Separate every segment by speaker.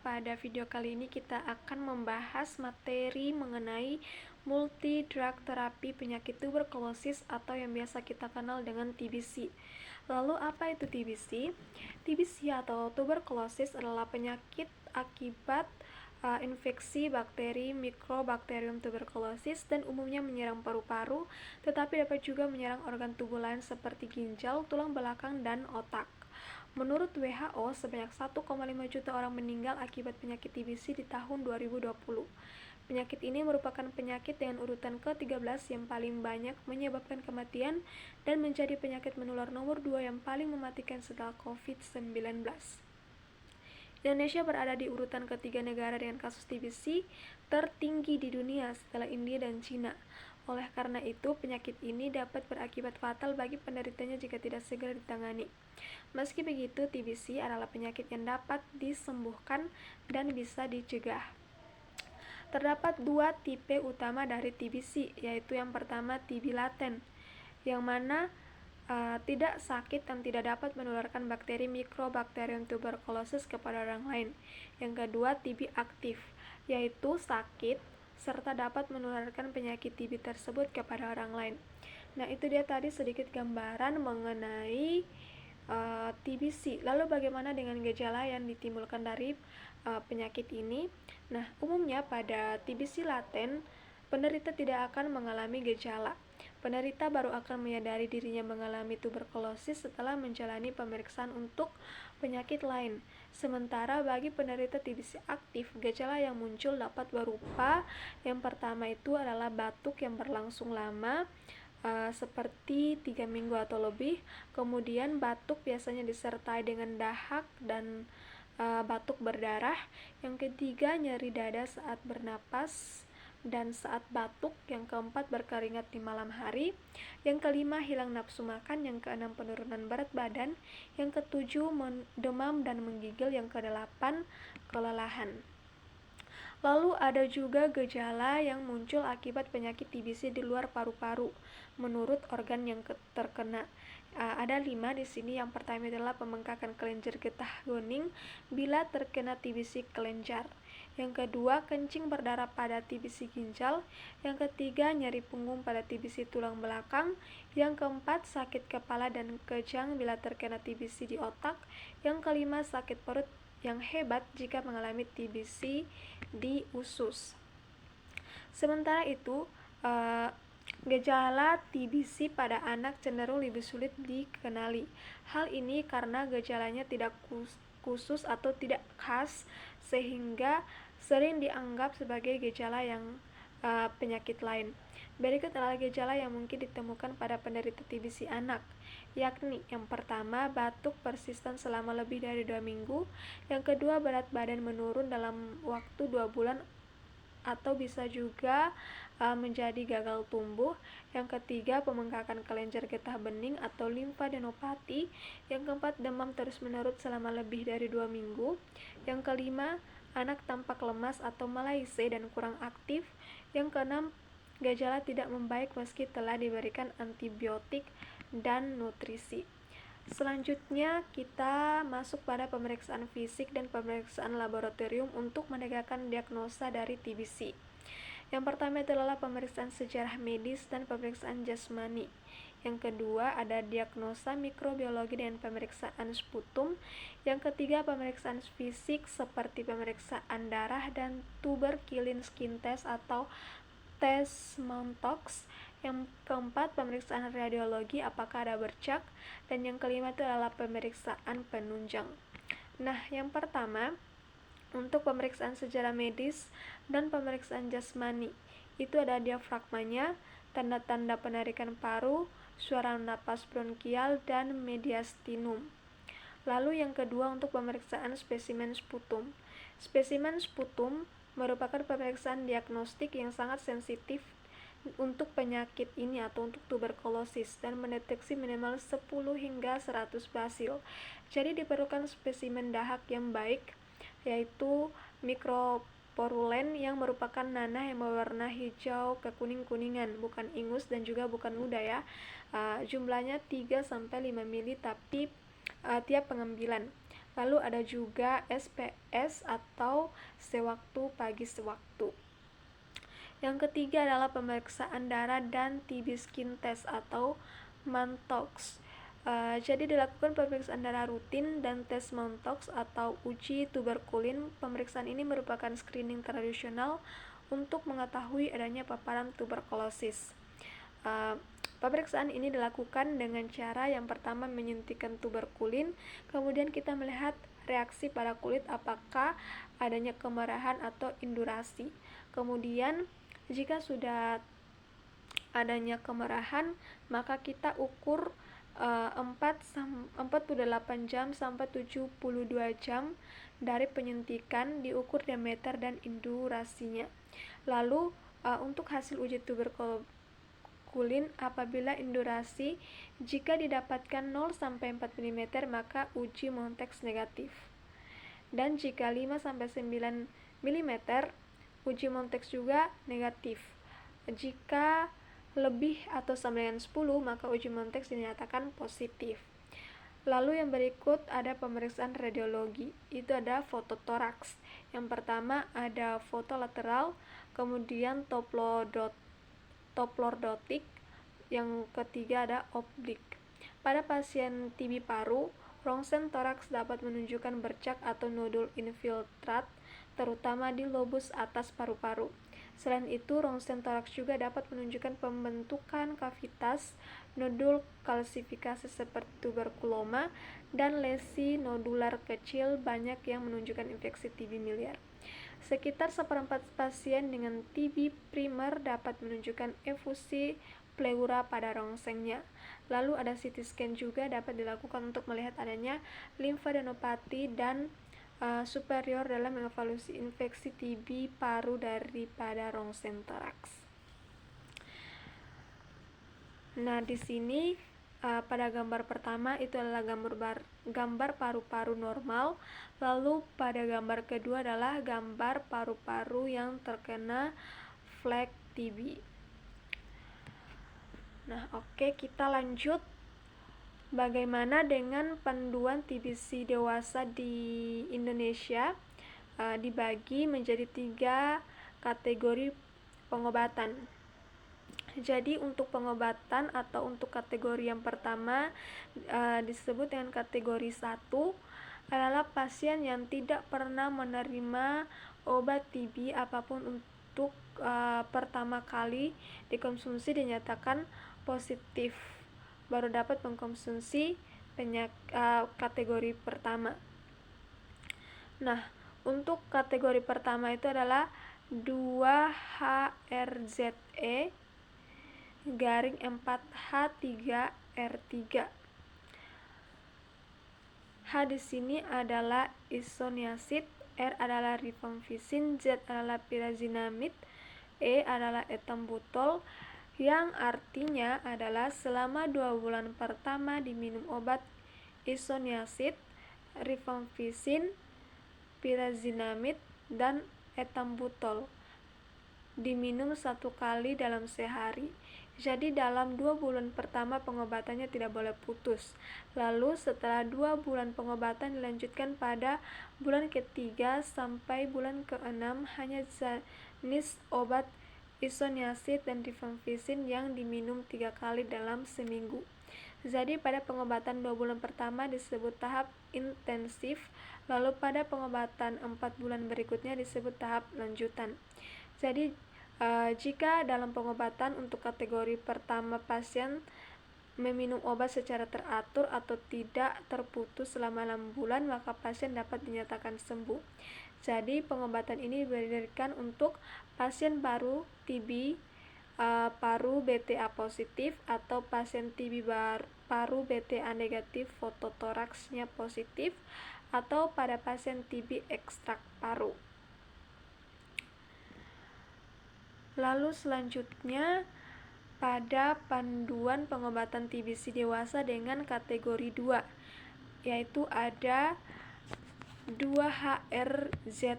Speaker 1: pada video kali ini kita akan membahas materi mengenai multi drug terapi penyakit tuberkulosis atau yang biasa kita kenal dengan TBC. Lalu apa itu TBC? TBC atau tuberkulosis adalah penyakit akibat infeksi bakteri Mycobacterium tuberculosis dan umumnya menyerang paru-paru, tetapi dapat juga menyerang organ tubuh lain seperti ginjal, tulang belakang, dan otak. Menurut WHO, sebanyak 1,5 juta orang meninggal akibat penyakit TBC di tahun 2020. Penyakit ini merupakan penyakit dengan urutan ke-13 yang paling banyak menyebabkan kematian dan menjadi penyakit menular nomor 2 yang paling mematikan setelah COVID-19. Indonesia berada di urutan ketiga negara dengan kasus TBC tertinggi di dunia setelah India dan Cina. Oleh karena itu, penyakit ini dapat berakibat fatal bagi penderitanya jika tidak segera ditangani. Meski begitu, TBC adalah penyakit yang dapat disembuhkan dan bisa dicegah. Terdapat dua tipe utama dari TBC, yaitu yang pertama TB laten, yang mana tidak sakit dan tidak dapat menularkan bakteri Mycobacterium tuberculosis kepada orang lain. Yang kedua TB aktif, yaitu sakit serta dapat menularkan penyakit TB tersebut kepada orang lain. Nah, itu dia tadi sedikit gambaran mengenai TBC. Lalu bagaimana dengan gejala yang ditimbulkan dari penyakit ini? Nah, umumnya pada TBC laten, penderita tidak akan mengalami gejala. Penderita baru akan menyadari dirinya mengalami tuberkulosis setelah menjalani pemeriksaan untuk penyakit lain. Sementara bagi penderita TBC aktif, gejala yang muncul dapat berupa yang pertama itu adalah batuk yang berlangsung lama, seperti 3 minggu atau lebih. Kemudian batuk biasanya disertai dengan dahak dan batuk berdarah. Yang ketiga, nyeri dada saat bernapas dan saat batuk. Yang keempat, berkeringat di malam hari. Yang kelima, hilang nafsu makan. Yang keenam, penurunan berat badan. Yang ketujuh, demam dan menggigil. Yang kedelapan, kelelahan. Lalu ada juga gejala yang muncul akibat penyakit TBC di luar paru-paru menurut organ yang terkena. Ada 5 di sini. Yang pertama adalah pembengkakan kelenjar getah guning bila terkena TBC kelenjar. Yang kedua, kencing berdarah pada TBC ginjal. Yang ketiga, nyeri punggung pada TBC tulang belakang. Yang keempat, sakit kepala dan kejang bila terkena TBC di otak. Yang kelima, sakit perut yang hebat jika mengalami TBC di usus. Sementara itu, gejala TBC pada anak cenderung lebih sulit dikenali. Hal ini karena gejalanya tidak khusus atau tidak khas, sehingga sering dianggap sebagai gejala yang penyakit lain. Berikut adalah gejala yang mungkin ditemukan pada penderita TBC anak, yakni yang pertama, batuk persisten selama lebih dari 2 minggu. Yang kedua, berat badan menurun dalam waktu 2 bulan atau bisa juga menjadi gagal tumbuh. Yang ketiga, pembengkakan kelenjar getah bening atau limfadenopati. Yang keempat, demam terus-menerus selama lebih dari 2 minggu. Yang kelima, anak tampak lemas atau malaise dan kurang aktif. Yang keenam, gejala tidak membaik meski telah diberikan antibiotik dan nutrisi. Selanjutnya kita masuk pada pemeriksaan fisik dan pemeriksaan laboratorium untuk menegakkan diagnosa dari TBC. Yang pertama adalah pemeriksaan sejarah medis dan pemeriksaan jasmani. Yang kedua ada diagnosa mikrobiologi dan pemeriksaan sputum. Yang ketiga, pemeriksaan fisik seperti pemeriksaan darah dan tuberculin skin test atau tes Mantoux. Yang keempat, pemeriksaan radiologi apakah ada bercak. Dan yang kelima itu adalah pemeriksaan penunjang. Nah, yang pertama untuk pemeriksaan sejarah medis dan pemeriksaan jasmani, itu ada diafragmanya, tanda-tanda penarikan paru, suara napas bronkial, dan mediastinum. Lalu yang kedua untuk pemeriksaan spesimen sputum. Spesimen sputum merupakan pemeriksaan diagnostik yang sangat sensitif untuk penyakit ini atau untuk tuberkulosis dan mendeteksi minimal 10 hingga 100 basil. Jadi diperlukan spesimen dahak yang baik, yaitu mikroporulen yang merupakan nanah yang berwarna hijau ke kuning-kuningan, bukan ingus dan juga bukan muda ya. Jumlahnya 3-5 mili tapi tiap pengambilan. Lalu ada juga SPS atau sewaktu pagi sewaktu. Yang ketiga adalah pemeriksaan darah dan TB skin test atau Mantox. Jadi dilakukan pemeriksaan darah rutin dan tes Mantox atau uji tuberkulin. Pemeriksaan ini merupakan screening tradisional untuk mengetahui adanya paparan tuberkulosis. Pemeriksaan ini dilakukan dengan cara yang pertama menyuntikkan tuberkulin, kemudian kita melihat reaksi pada kulit apakah adanya kemerahan atau indurasi. Kemudian jika sudah adanya kemerahan, maka kita ukur 48 jam sampai 72 jam dari penyuntikan, diukur diameter dan indurasinya. Lalu untuk hasil uji tuberkulin, apabila indurasi jika didapatkan 0 sampai 4 mm maka uji Montex negatif. Dan jika 5 sampai 9 mm uji Montex juga negatif. Jika lebih atau sama dengan 10 maka uji Montex dinyatakan positif. Lalu yang berikut ada pemeriksaan radiologi. Itu ada fototoraks. Yang pertama ada foto lateral, kemudian toplordotik, yang ketiga ada oblik. Pada pasien TB paru, rongsen toraks dapat menunjukkan bercak atau nodul infiltrat, terutama di lobus atas paru-paru. Selain itu, rongsen toraks juga dapat menunjukkan pembentukan kavitas, nodul kalsifikasi seperti tuberkuloma, dan lesi nodular kecil banyak yang menunjukkan infeksi TB miliar. Sekitar 1/4 pasien dengan TB primer dapat menunjukkan efusi pleura pada rongsennya. Lalu ada CT scan juga dapat dilakukan untuk melihat adanya limfadenopati dan superior dalam mengevaluasi infeksi TB paru daripada rongsen toraks. Nah, di sini pada gambar pertama itu adalah gambar paru-paru normal, lalu pada gambar kedua adalah gambar paru-paru yang terkena flek TB. Nah, oke, kita lanjut. Bagaimana dengan panduan TBC dewasa di Indonesia? Dibagi menjadi 3 kategori pengobatan. Jadi untuk pengobatan atau untuk kategori yang pertama disebut dengan kategori 1 adalah pasien yang tidak pernah menerima obat TB apapun untuk pertama kali dikonsumsi dinyatakan positif, baru dapat mengkonsumsi kategori pertama. Nah, untuk kategori pertama itu adalah 2HRZE garing 4H3R3. H di sini adalah isoniazid, R adalah rifampicin, Z adalah pyrazinamide, E adalah ethambutol, yang artinya adalah selama 2 bulan pertama diminum obat isoniazid, rifampicin, pyrazinamide, dan ethambutol diminum 1 kali dalam sehari. Jadi dalam 2 bulan pertama pengobatannya tidak boleh putus. Lalu setelah 2 bulan pengobatan dilanjutkan pada bulan ketiga sampai bulan ke-6 hanya jenis obat isoniazid dan rifampicin yang diminum 3 kali dalam seminggu. Jadi pada pengobatan 2 bulan pertama disebut tahap intensif, lalu pada pengobatan 4 bulan berikutnya disebut tahap lanjutan. Jadi jika dalam pengobatan untuk kategori pertama pasien meminum obat secara teratur atau tidak terputus selama 6 bulan, maka pasien dapat dinyatakan sembuh. Jadi pengobatan ini diberikan untuk pasien baru TB paru BTA positif atau pasien TB paru BTA negatif fototoraksnya positif, atau pada pasien TB ekstrak paru. Lalu selanjutnya pada panduan pengobatan TBC dewasa dengan kategori 2, yaitu ada 2HRZES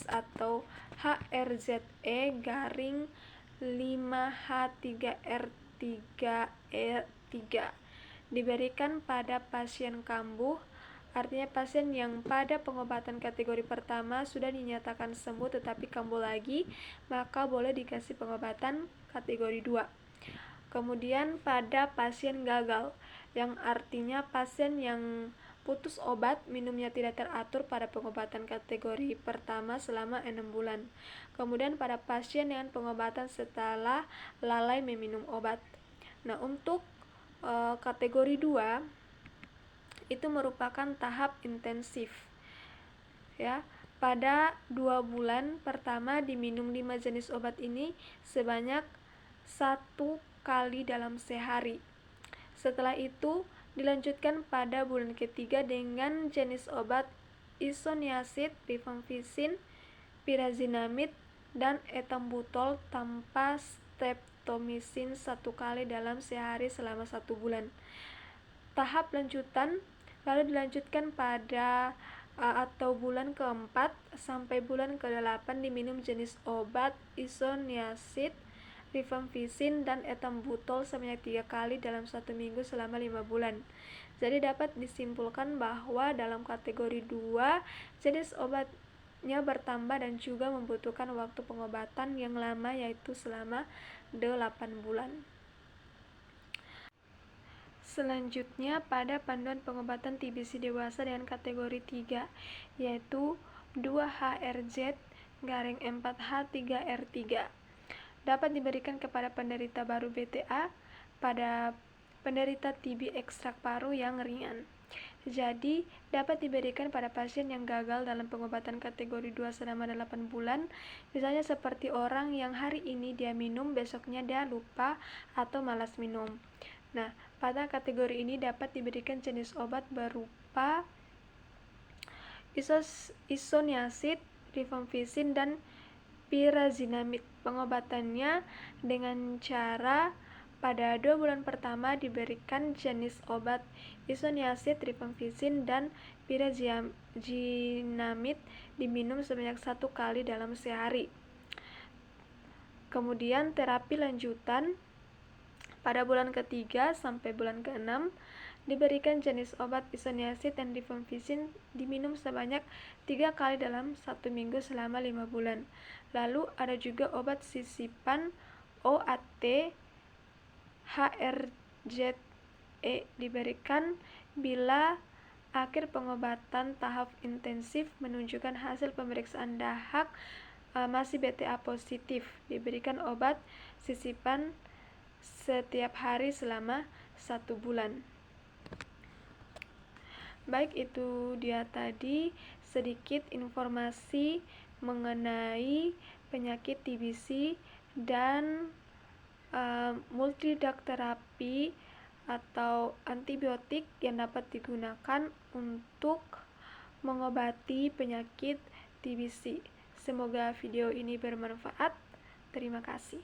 Speaker 1: atau HRZE garing 5H3R3E3, diberikan pada pasien kambuh, Artinya pasien yang pada pengobatan kategori pertama sudah dinyatakan sembuh tetapi kambuh lagi, maka boleh dikasih pengobatan kategori 2. Kemudian pada pasien gagal, yang artinya pasien yang putus obat, minumnya tidak teratur pada pengobatan kategori pertama selama 6 bulan. Kemudian pada pasien dengan pengobatan setelah lalai meminum obat. Nah, untuk kategori 2 itu merupakan tahap intensif. Ya, pada 2 bulan pertama diminum 5 jenis obat ini sebanyak 1 kali dalam sehari. Setelah itu dilanjutkan pada bulan ketiga dengan jenis obat isoniazid, rifampicin, pyrazinamid, dan ethambutol tanpa streptomycin 1 kali dalam sehari selama 1 bulan. Tahap lanjutan lalu dilanjutkan pada atau bulan keempat sampai bulan ke-8 diminum jenis obat isoniazid, rifampicin, dan ethambutol sebanyak 3 kali dalam 1 minggu selama 5 bulan. Jadi dapat disimpulkan bahwa dalam kategori 2 jenis obatnya bertambah dan juga membutuhkan waktu pengobatan yang lama, yaitu selama 8 bulan. Selanjutnya pada panduan pengobatan TBC dewasa dengan kategori 3, yaitu 2HRZ-4H3R3. Dapat diberikan kepada penderita baru BTA pada penderita TB ekstrak paru yang ringan. Jadi, dapat diberikan pada pasien yang gagal dalam pengobatan kategori 2 selama 8 bulan, misalnya seperti orang yang hari ini dia minum, besoknya dia lupa atau malas minum. Nah, pada kategori ini dapat diberikan jenis obat berupa isoniazid, rifampicin, dan pyrazinamid. Pengobatannya dengan cara pada 2 bulan pertama diberikan jenis obat isoniazid, rifampicin, dan pyrazinamid diminum sebanyak 1 kali dalam sehari. Kemudian terapi lanjutan pada bulan ketiga sampai bulan ke-6 diberikan jenis obat isoniazid dan rifampicin diminum sebanyak 3 kali dalam 1 minggu selama 5 bulan. Lalu ada juga obat sisipan OAT HRZE diberikan bila akhir pengobatan tahap intensif menunjukkan hasil pemeriksaan dahak masih BTA positif. Diberikan obat sisipan setiap hari selama 1 bulan. Baik, itu dia tadi sedikit informasi mengenai penyakit TBC dan multidrug terapi atau antibiotik yang dapat digunakan untuk mengobati penyakit TBC. Semoga video ini bermanfaat. Terima kasih.